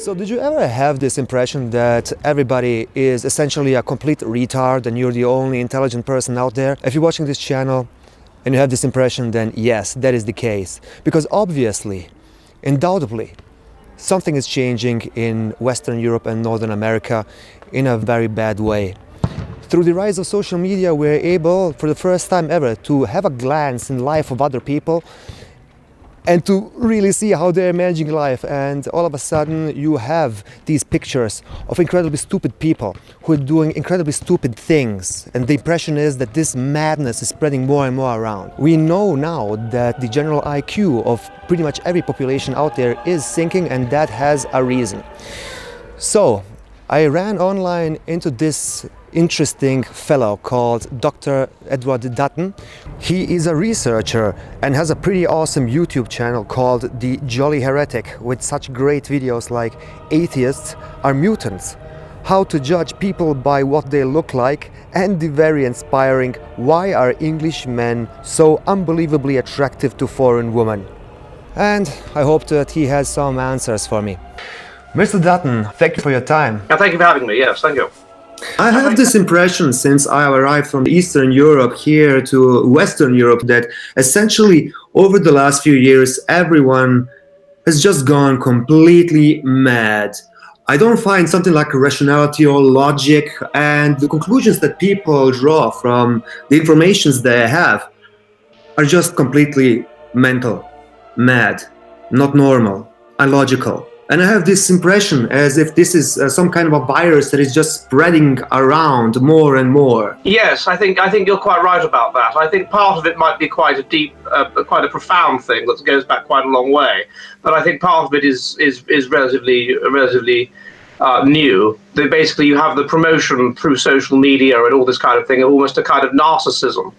So did you ever have this impression that everybody is essentially a complete retard and you're the only intelligent person out there? If you're watching this channel and you have this impression, then yes, that is the case. Because obviously, undoubtedly, something is changing in Western Europe and Northern America in a very bad way. Through the rise of social media, we're able, for the first time ever, to have a glance in the life of other people and to really see how they're managing life. And all of a sudden you have these pictures of incredibly stupid people who are doing incredibly stupid things. And the impression is that this madness is spreading more and more around. We know now that the general IQ of pretty much every population out there is sinking, and that has a reason. So I ran online into this interesting fellow called Dr. Edward Dutton. He is a researcher and has a pretty awesome YouTube channel called The Jolly Heretic, with such great videos like Atheists Are Mutants, How to Judge People by What They Look Like, and the very inspiring Why Are English Men So Unbelievably Attractive to Foreign Women. And I hope that he has some answers for me. Mr. Dutton, thank you for your time. Thank you for having me. Yes, thank you. I have this impression since I arrived from Eastern Europe here to Western Europe that essentially over the last few years everyone has just gone completely mad. I don't find something like a rationality or logic, and the conclusions that people draw from the informations they have are just completely mental, mad, not normal, illogical. And I have this impression as if this is some kind of a virus that is just spreading around more and more. Yes, I think you're quite right about that. I think part of it might be quite a deep, quite a profound thing that goes back quite a long way. But I think part of it is relatively new. That basically you have the promotion through social media and all this kind of thing, almost a kind of narcissism,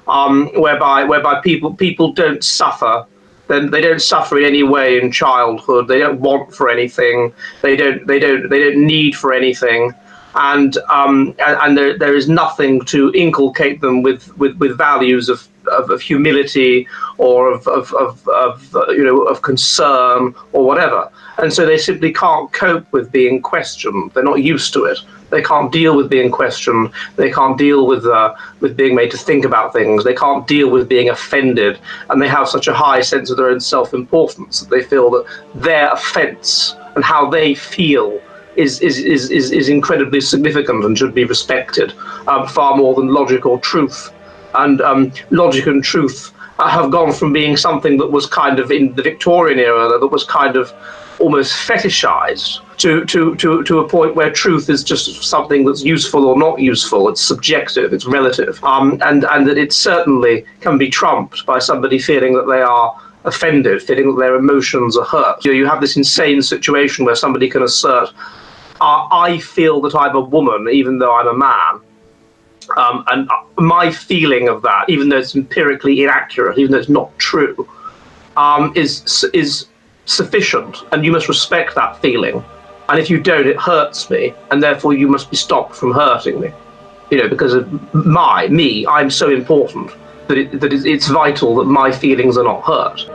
whereby people don't suffer. Then they don't suffer in any way in childhood. They don't want for anything. They don't need for anything, and there is nothing to inculcate them with values of humility or of concern or whatever. And so they simply can't cope with being questioned. They're not used to it. They can't deal with being questioned. They can't deal with being made to think about things. They can't deal with being offended. And they have such a high sense of their own self-importance that they feel that their offence and how they feel is incredibly significant and should be respected, far more than logic or truth. And logic and truth have gone from being something that was kind of in the Victorian era, that was kind of almost fetishized, to a point where truth is just something that's useful or not useful. It's subjective, it's relative, and that it certainly can be trumped by somebody feeling that they are offended, feeling that their emotions are hurt. You have this insane situation where somebody can assert, I feel that I'm a woman even though I'm a man. And my feeling of that, even though it's empirically inaccurate, even though it's not true, is sufficient, and you must respect that feeling. And if you don't, it hurts me, and therefore you must be stopped from hurting me. Because of me, I'm so important that it's vital that my feelings are not hurt.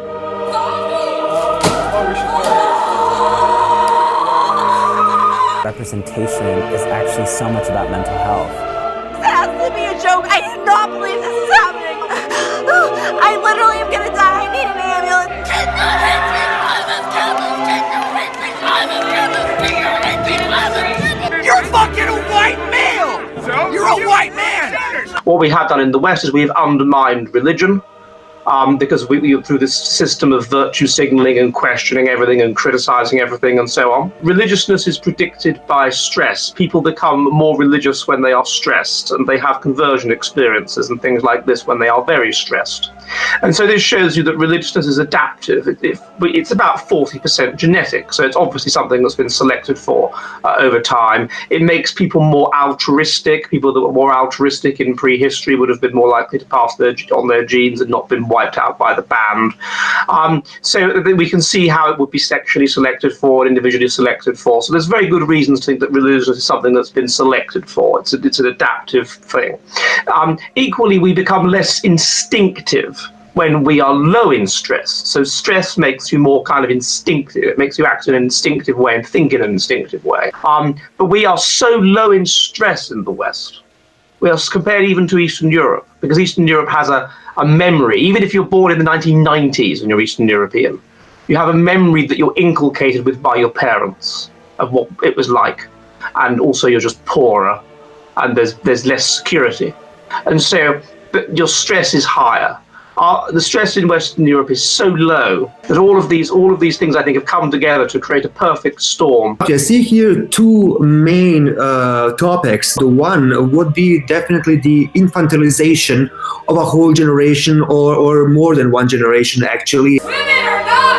Representation is actually so much about mental health. This has to be a joke. I do not believe this is happening. I literally am gonna die. I need an ambulance. You're fucking a white male! So? You're a white man! What we have done in the West is we've undermined religion, because through this system of virtue signaling and questioning everything and criticizing everything and so on. Religiousness is predicted by stress. People become more religious when they are stressed, and they have conversion experiences and things like this when they are very stressed. And so this shows you that religiousness is adaptive. It's about 40% genetic, so it's obviously something that's been selected for over time. It makes people more altruistic. People that were more altruistic in prehistory would have been more likely to pass on their genes and not been wiped out by the band. So we can see how it would be sexually selected for and individually selected for. So there's very good reasons to think that religion is something that's been selected for. It's an adaptive thing. Equally, we become less instinctive when we are low in stress. So stress makes you more kind of instinctive. It makes you act in an instinctive way and think in an instinctive way. But we are so low in stress in the West. We are compared even to Eastern Europe, because Eastern Europe has a memory. Even if you're born in the 1990s and you're Eastern European, you have a memory that you're inculcated with by your parents of what it was like. And also you're just poorer and there's less security. And so your stress is higher. The stress in Western Europe is so low that all of these things, I think, have come together to create a perfect storm. Okay, I see here two main topics. The one would be definitely the infantilization of a whole generation, or more than one generation, actually. Women are not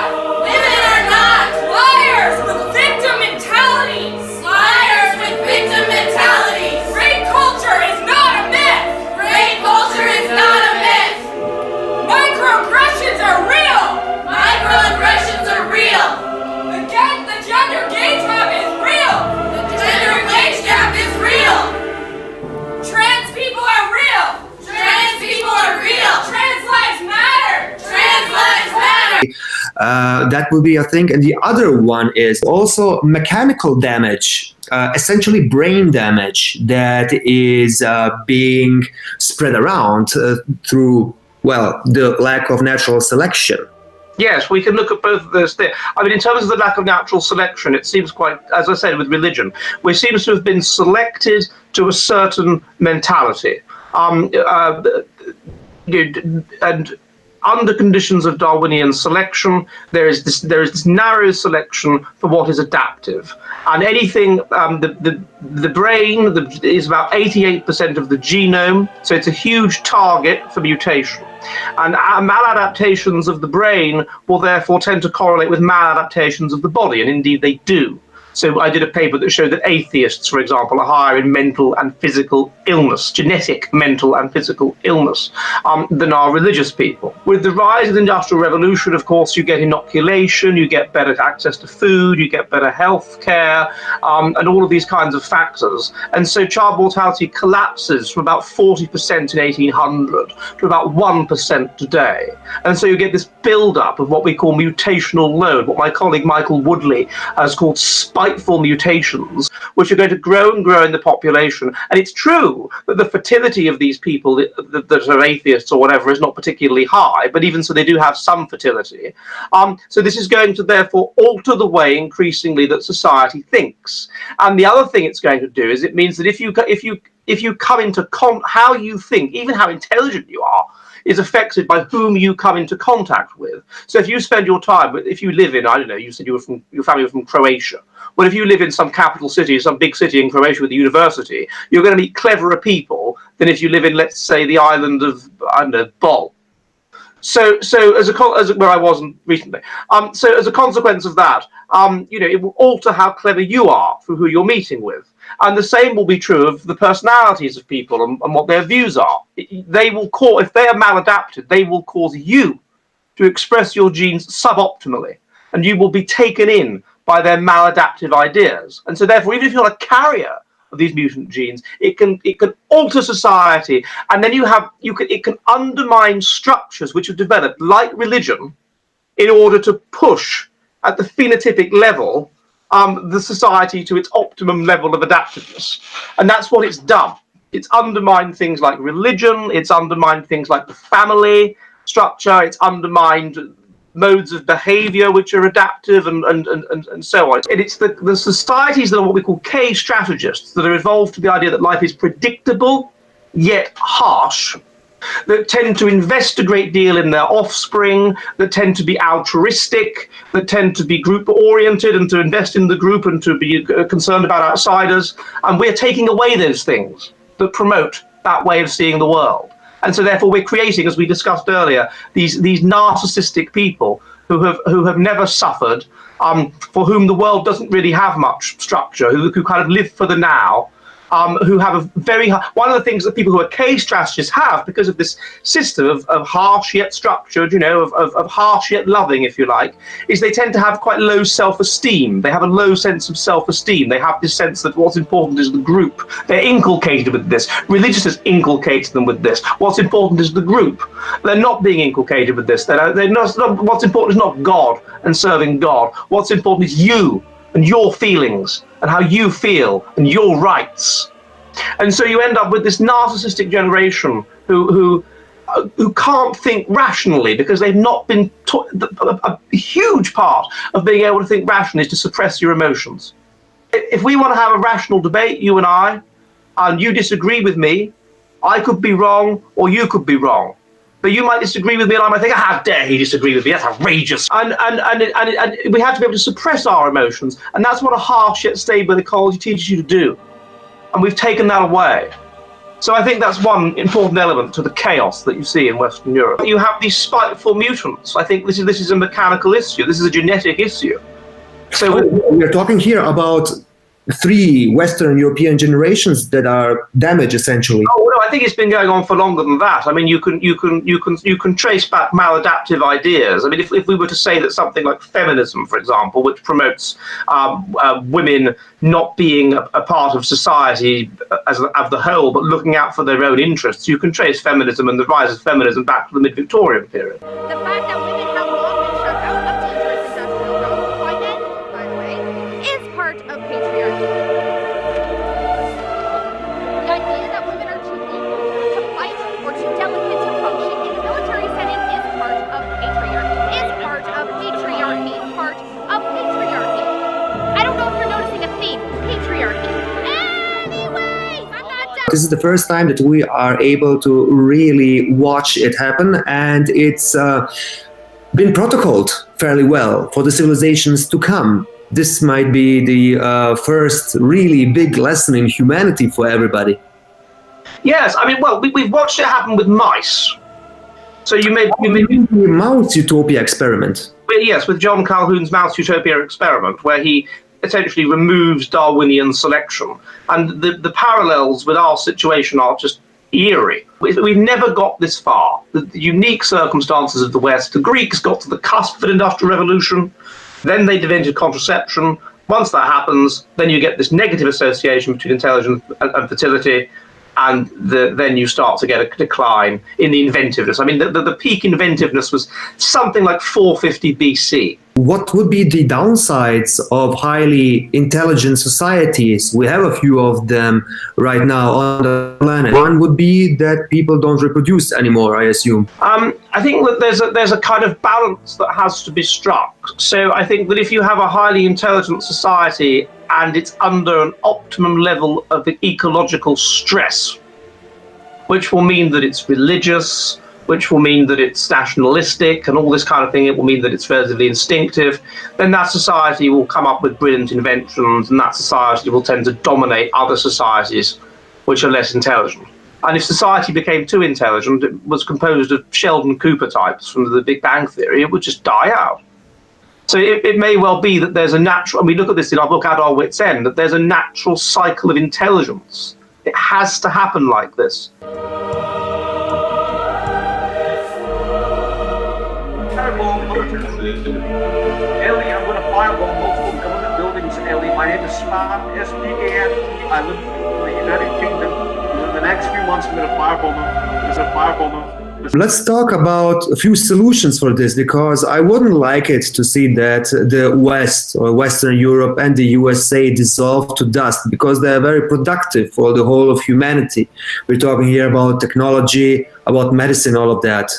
liars with victim mentalities. Liars with victim mentalities. Rape culture is not a myth. Rape culture is not a myth. Microaggressions are real. Microaggressions are real. Again, the gender gauge gap is real. The gender gauge gap is real. Trans people are real. Trans people are real. Trans lives matter. Trans lives matter. That would be a thing. And the other one is also mechanical damage, essentially brain damage, that is being spread around through, well, the lack of natural selection. Yes, we can look at both of those things. I mean, in terms of the lack of natural selection, it seems quite, as I said, with religion, we seem to have been selected to a certain mentality. And under conditions of Darwinian selection, there is this narrow selection for what is adaptive, and anything the brain is about 88% of the genome, so it's a huge target for mutation. And maladaptations of the brain will therefore tend to correlate with maladaptations of the body, and indeed they do. So I did a paper that showed that atheists, for example, are higher in mental and physical illness, genetic mental and physical illness, than are religious people. With the rise of the Industrial Revolution, of course, you get inoculation, you get better access to food, you get better health care, and all of these kinds of factors. And so child mortality collapses from about 40% in 1800 to about 1% today. And so you get this build-up of what we call mutational load, what my colleague Michael Woodley has called spiteful mutations, which are going to grow and grow in the population. And it's true that the fertility of these people that are atheists or whatever is not particularly high, but even so they do have some fertility. So this is going to therefore alter the way increasingly that society thinks. And the other thing it's going to do is it means that if you come into how you think, even how intelligent you are, is affected by whom you come into contact with. So if you spend your time if you live in, I don't know, you said your family was from Croatia. Well, if you live in some capital city, some big city in Croatia with a university, you're going to meet cleverer people than if you live in, let's say, the island of, I don't know, Bol. So where I wasn't recently. So as a consequence of that, it will alter how clever you are for who you're meeting with. And the same will be true of the personalities of people and what their views are. They will if they are maladapted, they will cause you to express your genes suboptimally, and you will be taken in by their maladaptive ideas. And so therefore, even if you're a carrier of these mutant genes, it can alter society, and then it can undermine structures which have developed, like religion, in order to push at the phenotypic level the society to its optimum level of adaptiveness. And that's what it's done. It's undermined things like religion, it's undermined things like the family structure, it's undermined modes of behavior which are adaptive, and so on. And it's the societies that are what we call K-strategists that are evolved to the idea that life is predictable yet harsh, that tend to invest a great deal in their offspring, that tend to be altruistic, that tend to be group-oriented and to invest in the group and to be concerned about outsiders. And we're taking away those things that promote that way of seeing the world. And so therefore we're creating, as we discussed earlier, these narcissistic people who have never suffered, for whom the world doesn't really have much structure, who kind of live for the now, who have a very high, one of the things that people who are case strategists have, because of this system of harsh yet structured, of harsh yet loving, if you like, is they tend to have quite low self-esteem. They have a low sense of self-esteem. They have this sense that what's important is the group. They're inculcated with this. Religious inculcates them with this. What's important is the group. They're not being inculcated with this. They're not, what's important is not God and serving God. What's important is you and your feelings and how you feel and your rights. And so you end up with this narcissistic generation who can't think rationally because they've not been taught. A huge part of being able to think rationally is to suppress your emotions. If we want to have a rational debate, you and I, and you disagree with me, I could be wrong or you could be wrong. But you might disagree with me, and I might think, how dare he disagree with me? That's outrageous. And we have to be able to suppress our emotions, and that's what a harsh yet stable ecology teaches you to do. And we've taken that away. So I think that's one important element to the chaos that you see in Western Europe. You have these spiteful mutants. I think this is a mechanical issue. This is a genetic issue. So we're talking here about 3 Western European generations that are damaged, essentially. Oh no, I think it's been going on for longer than that. I mean, you can trace back maladaptive ideas. I mean, if we were to say that something like feminism, for example, which promotes women not being a part of society as the whole, but looking out for their own interests, you can trace feminism and the rise of feminism back to the mid-Victorian period. The fact that women have long been shut out of dangerous industrial jobs by men, by the way, is part of patriarchy. The idea that women are too weak to fight or too delicate to function in the military setting is part of patriarchy. I don't know if you're noticing a theme. Patriarchy. Anyways, I'm not done. This is the first time that we are able to really watch it happen, and it's been protocoled fairly well for the civilizations to come. This might be the first really big lesson in humanity for everybody. Yes, I mean, well, we've watched it happen with mice. So you made the mouse utopia experiment. Yes, with John Calhoun's mouse utopia experiment, where he essentially removes Darwinian selection. And the parallels with our situation are just eerie. We've never got this far. The unique circumstances of the West, the Greeks got to the cusp of an industrial revolution, then they invented contraception. Once that happens, then you get this negative association between intelligence and fertility, and then you start to get a decline in the inventiveness. I mean, the peak inventiveness was something like 450 BC. What would be the downsides of highly intelligent societies? We have a few of them right now on the planet. One would be that people don't reproduce anymore, I assume. I think that there's a kind of balance that has to be struck. So I think that if you have a highly intelligent society and it's under an optimum level of ecological stress, which will mean that it's religious, which will mean that it's nationalistic and all this kind of thing, it will mean that it's relatively instinctive, then that society will come up with brilliant inventions, and that society will tend to dominate other societies which are less intelligent. And if society became too intelligent, it was composed of Sheldon Cooper types from the Big Bang Theory, it would just die out. So it may well be that there's a natural, and we look at this in our book At Our Wit's End, that there's a natural cycle of intelligence. It has to happen like this. Ellie, I'm going to fireball multiple government buildings, Ellie. My name is Span, S-P-A-N. I live in the United Kingdom. In the next few months, I'm going to fireball them. There's a fireball. Let's talk about a few solutions for this, because I wouldn't like it to see that the West or Western Europe and the USA dissolve to dust, because they are very productive for the whole of humanity. We're talking here about technology, about medicine, all of that.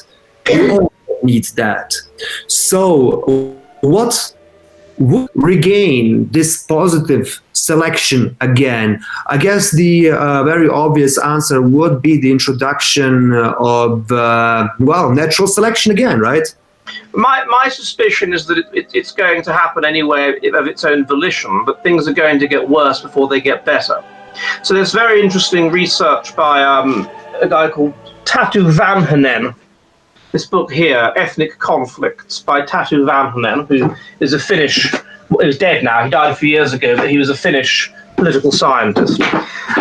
We all need that. So what would regain this positive selection again? I guess the very obvious answer would be the introduction of, natural selection again, right? My suspicion is that it's going to happen anyway of its own volition, but things are going to get worse before they get better. So there's very interesting research by a guy called Tatu Vanhanen. This book here, Ethnic Conflicts, by Tatu Vanhanen, who is a Finnish, well, he's dead now, he died a few years ago, but he was a Finnish political scientist.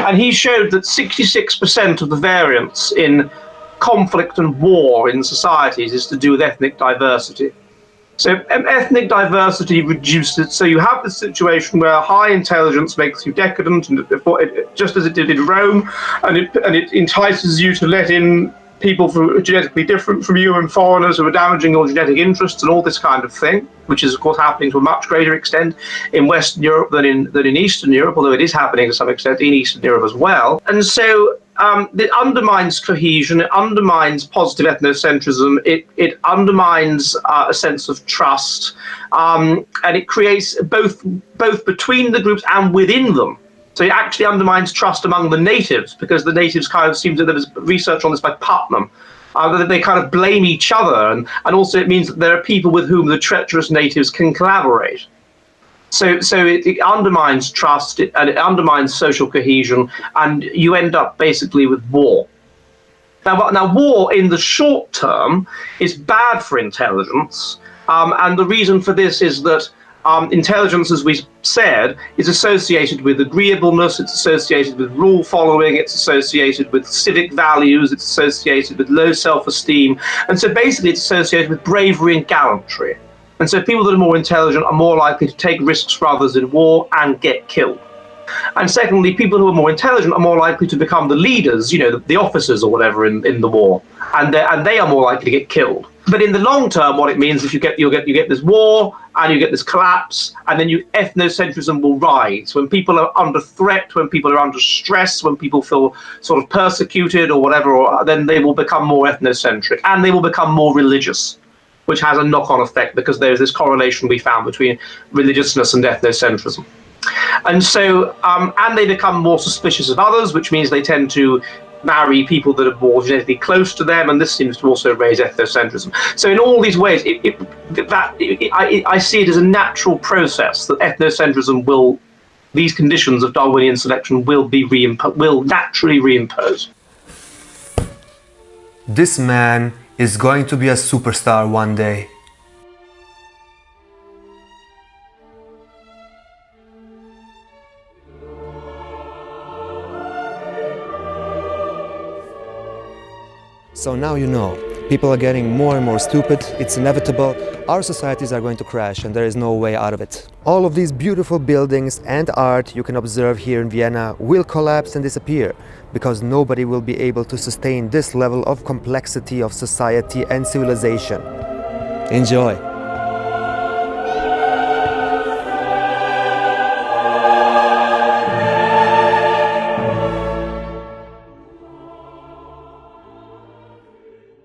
And he showed that 66% of the variance in conflict and war in societies is to do with ethnic diversity. So ethnic diversity reduces, so you have the situation where high intelligence makes you decadent, and just as it did in Rome, and it entices you to let in people who are genetically different from you and foreigners who are damaging your genetic interests and all this kind of thing, which is of course happening to a much greater extent in Western Europe than in Eastern Europe, although it is happening to some extent in Eastern Europe as well. And so it undermines cohesion, it undermines positive ethnocentrism, it undermines a sense of trust, and it creates both between the groups and within them. So it actually undermines trust among the natives, because the natives kind of seem to, there was research on this by Putnam, that they kind of blame each other, and also it means that there are people with whom the treacherous natives can collaborate. So it undermines trust, and it undermines social cohesion, and you end up basically with war. Now war in the short term is bad for intelligence, and the reason for this is that intelligence, as we said, is associated with agreeableness, it's associated with rule following, it's associated with civic values, it's associated with low self-esteem, and so basically it's associated with bravery and gallantry. And so people that are more intelligent are more likely to take risks for others in war and get killed. And secondly, people who are more intelligent are more likely to become the leaders, you know, the officers or whatever in the war, and they are more likely to get killed. But in the long term, what it means is you get this war and you get this collapse, and then ethnocentrism will rise. When people are under threat, when people are under stress, when people feel sort of persecuted or whatever, then they will become more ethnocentric and they will become more religious, which has a knock-on effect because there's this correlation we found between religiousness and ethnocentrism. And so, and they become more suspicious of others, which means they tend to marry people that are more genetically close to them, and this seems to also raise ethnocentrism. So in all these ways, I see it as a natural process that ethnocentrism these conditions of Darwinian selection will naturally reimpose. This man is going to be a superstar one day. So now you know, people are getting more and more stupid, it's inevitable, our societies are going to crash and there is no way out of it. All of these beautiful buildings and art you can observe here in Vienna will collapse and disappear, because nobody will be able to sustain this level of complexity of society and civilization. Enjoy!